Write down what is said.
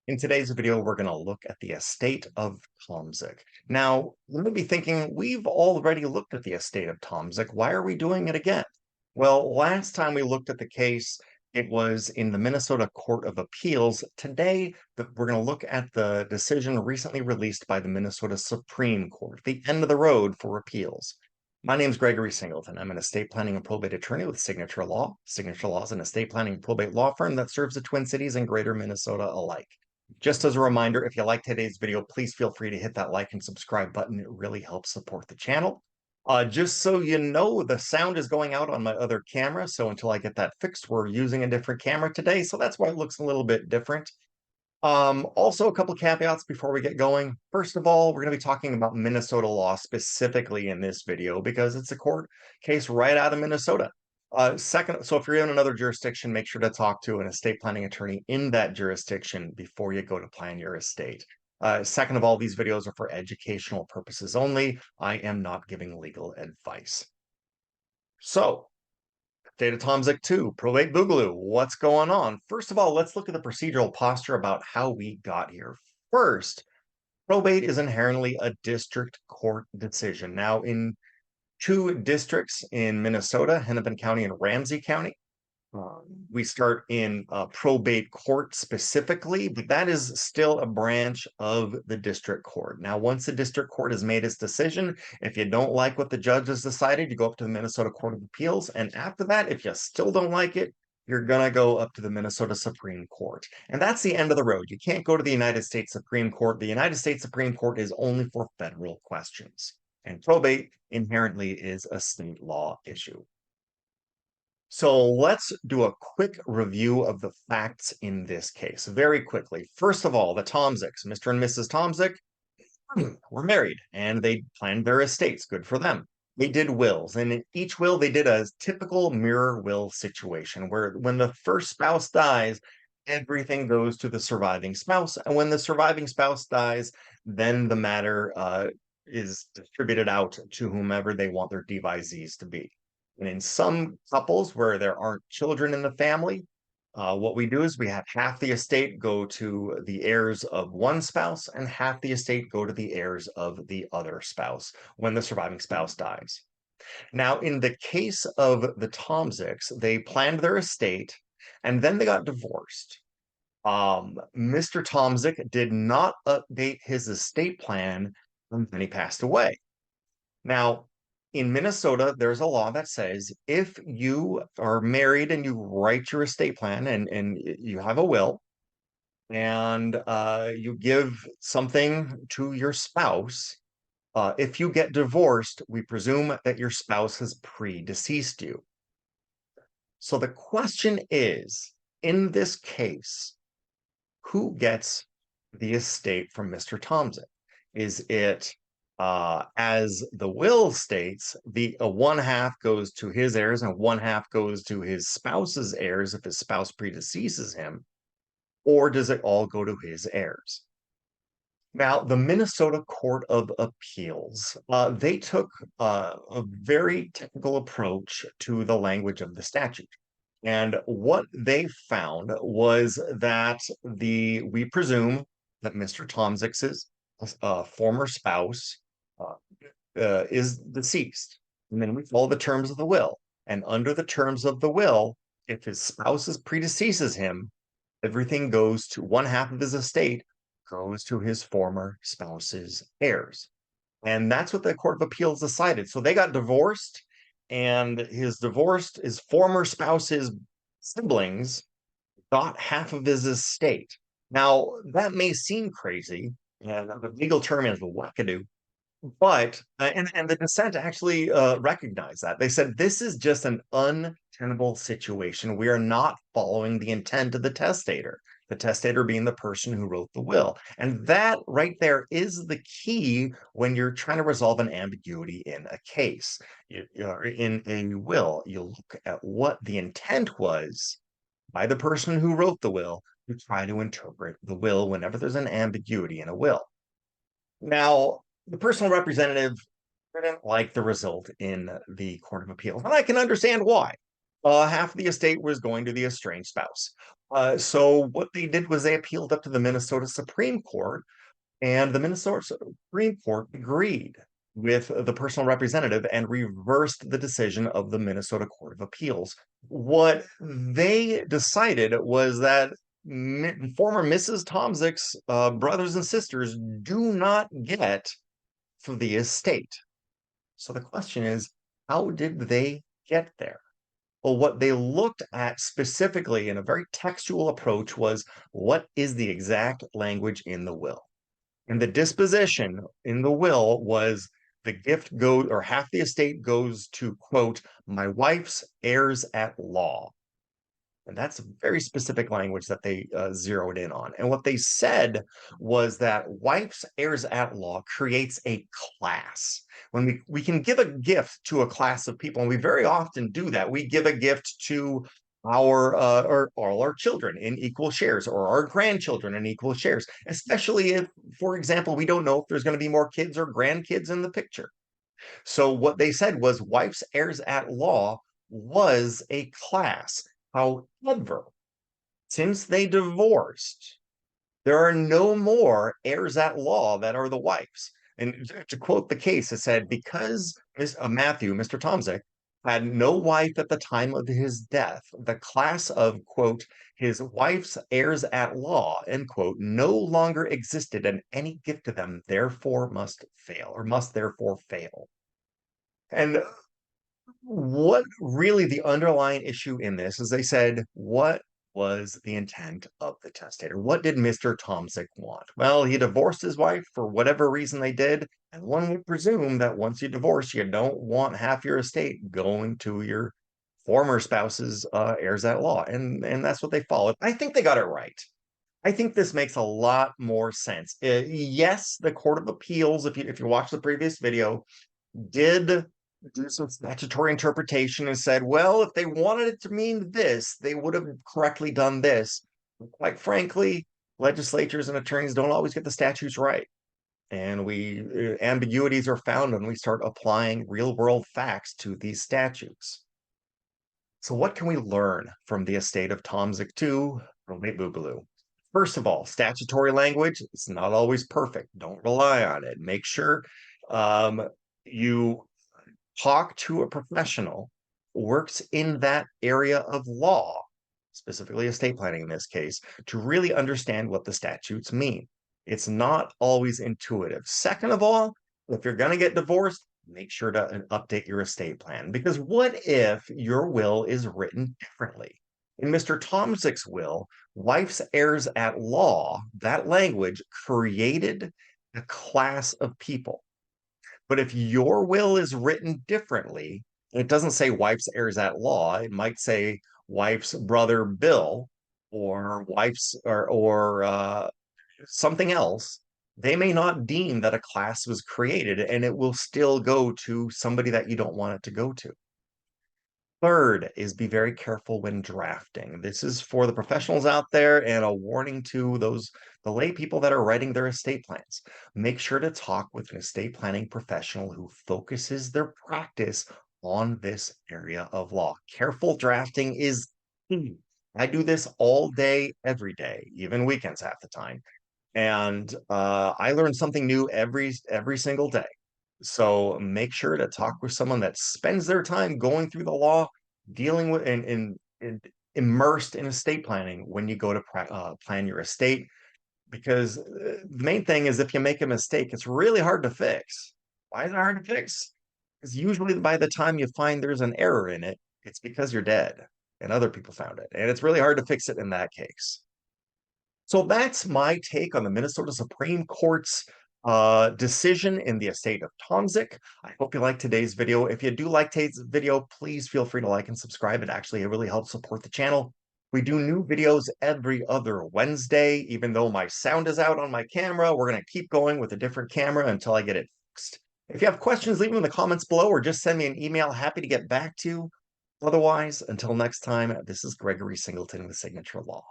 In today's video, we're going to look at the estate of Tomczik. Now, you may be thinking, we've already looked at the estate of Tomczik. Why are we doing it again? Well, last time we looked at the case, it was in the Minnesota Court of Appeals. Today, we're going to look at the decision recently released by the Minnesota Supreme Court, the end of the road for appeals. My name is Gregory Singleton. I'm an estate planning and probate attorney with Signature Law. Signature Law is an estate planning and probate law firm that serves the Twin Cities and greater Minnesota alike. Just as a reminder, if you like today's video, please feel free to hit that like and subscribe button. It really helps support the channel. Just so you know, the sound is going out on my other camera, so until I get that fixed, we're using a different camera today, so that's why it looks a little bit different. Also, a couple caveats before we get going. First of all, we're going to be talking about Minnesota law specifically in this video because it's a court case right out of Minnesota. Second, so if you're in another jurisdiction, make sure to talk to an estate planning attorney in that jurisdiction before you go to plan your estate. Second of all, these videos are for educational purposes only. I am not giving legal advice. So, Estate of Tomczik 2, Probate Boogaloo, what's going on? First of all, let's look at the procedural posture about how we got here. First, probate is inherently a district court decision. Now, in two districts in Minnesota, Hennepin County and Ramsey County, we start in probate court specifically, but that is still a branch of the district court. Now, once the district court has made its decision, if you don't like what the judge has decided, you go up to the Minnesota Court of Appeals. And after that, if you still don't like it, you're going to go up to the Minnesota Supreme Court. And that's the end of the road. You can't go to the United States Supreme Court. The United States Supreme Court is only for federal questions. And probate inherently is a state law issue. So let's do a quick review of the facts in this case very quickly. First of all, the Tomcziks, Mr. and Mrs. Tomczik, were married and they planned their estates. Good for them. They did wills, and in each will, they did a typical mirror will situation where when the first spouse dies, everything goes to the surviving spouse. And when the surviving spouse dies, then the matter is distributed out to whomever they want their devisees to be. And in some couples where there aren't children in the family, what we do is we have half the estate go to the heirs of one spouse and half the estate go to the heirs of the other spouse when the surviving spouse dies. Now, in the case of the Tomcziks, they planned their estate and then they got divorced. Mr. Tomczik did not update his estate plan and then he passed away. Now, in Minnesota, there's a law that says if you are married and you write your estate plan and you have a will and you give something to your spouse, if you get divorced, we presume that your spouse has predeceased you. So the question is, in this case, who gets the estate from Mr. Tomczik? Is it as the will states, the one half goes to his heirs and one half goes to his spouse's heirs if his spouse predeceases him, or does it all go to his heirs? Now, the Minnesota Court of Appeals, they took a very technical approach to the language of the statute. And what they found was that we presume that Mr. Tomczyk's former spouse is deceased. And then we follow the terms of the will. And under the terms of the will, if his spouse predeceases him, everything goes to one half of his estate goes to his former spouse's heirs. And that's what the Court of Appeals decided. So they got divorced, and his former spouse's siblings got half of his estate. Now, that may seem crazy. The legal term is wackadoo. But, and the dissent actually recognized that. They said, this is just an untenable situation. We are not following the intent of the testator being the person who wrote the will. And that right there is the key when you're trying to resolve an ambiguity in a case. In a will, you look at what the intent was by the person who wrote the will to try to interpret the will whenever there's an ambiguity in a will. Now, the personal representative didn't like the result in the Court of Appeals, and I can understand why. Half of the estate was going to the estranged spouse. So what they did was they appealed up to the Minnesota Supreme Court, and the Minnesota Supreme Court agreed with the personal representative and reversed the decision of the Minnesota Court of Appeals. What they decided was that former Mrs. Tomczyk's brothers and sisters do not get for the estate. So the question is, how did they get there? Well, what they looked at specifically in a very textual approach was what is the exact language in the will? And the disposition in the will was the gift goes, or half the estate goes to, quote, my wife's heirs at law. And that's a very specific language that they zeroed in on. And what they said was that wife's heirs at law creates a class. When we can give a gift to a class of people, and we very often do that. We give a gift to our or all our children in equal shares, or our grandchildren in equal shares, especially if, for example, we don't know if there's going to be more kids or grandkids in the picture. So what they said was wife's heirs at law was a class. However, since they divorced, there are no more heirs at law that are the wives. And to quote the case, it said, because Matthew, Mr. Tomczik, had no wife at the time of his death, the class of, quote, his wife's heirs at law, end quote, no longer existed, and any gift to them therefore must fail, or must therefore fail. And what really the underlying issue in this is they said, what was the intent of the testator? What did Mr. Tomczik want? Well, he divorced his wife for whatever reason they did. And one would presume that once you divorce, you don't want half your estate going to your former spouse's heirs at law. And that's what they followed. I think they got it right. I think this makes a lot more sense. Yes, the Court of Appeals, if you watch the previous video, did do some statutory interpretation and said, well, if they wanted it to mean this, they would have correctly done this. Quite frankly, legislatures and attorneys don't always get the statutes right. And ambiguities are found when we start applying real world facts to these statutes. So what can we learn from the Estate of Tomczik 2 Probate Boogaloo? First of all, statutory language, it's not always perfect. Don't rely on it. Make sure you talk to a professional who works in that area of law, specifically estate planning in this case, to really understand what the statutes mean. It's not always intuitive. Second of all, if you're going to get divorced, make sure to update your estate plan, because what if your will is written differently? In Mr. Tomczyk's will, wife's heirs at law, that language created a class of people. But if your will is written differently, it doesn't say wife's heirs at law. It might say wife's brother Bill, or wife's or something else. They may not deem that a class was created, and it will still go to somebody that you don't want it to go to. Third is be very careful when drafting. This is for the professionals out there, and a warning to the lay people that are writing their estate plans. Make sure to talk with an estate planning professional who focuses their practice on this area of law. Careful drafting is key. I do this all day, every day, even weekends half the time. And I learn something new every single day. So make sure to talk with someone that spends their time going through the law, dealing with and immersed in estate planning when you go to plan your estate. Because the main thing is, if you make a mistake, it's really hard to fix. Why is it hard to fix? Because usually by the time you find there's an error in it, it's because you're dead and other people found it. And it's really hard to fix it in that case. So that's my take on the Minnesota Supreme Court's decision in the Estate of Tomczik. I hope you liked today's video. If you do like today's video, please feel free to like and subscribe. It really helps support the channel. We do new videos every other Wednesday. Even though my sound is out on my camera, we're going to keep going with a different camera until I get it fixed. If you have questions, leave them in the comments below, or just send me an email. Happy to get back to you. Otherwise, until next time, this is Gregory Singleton with Signature Law.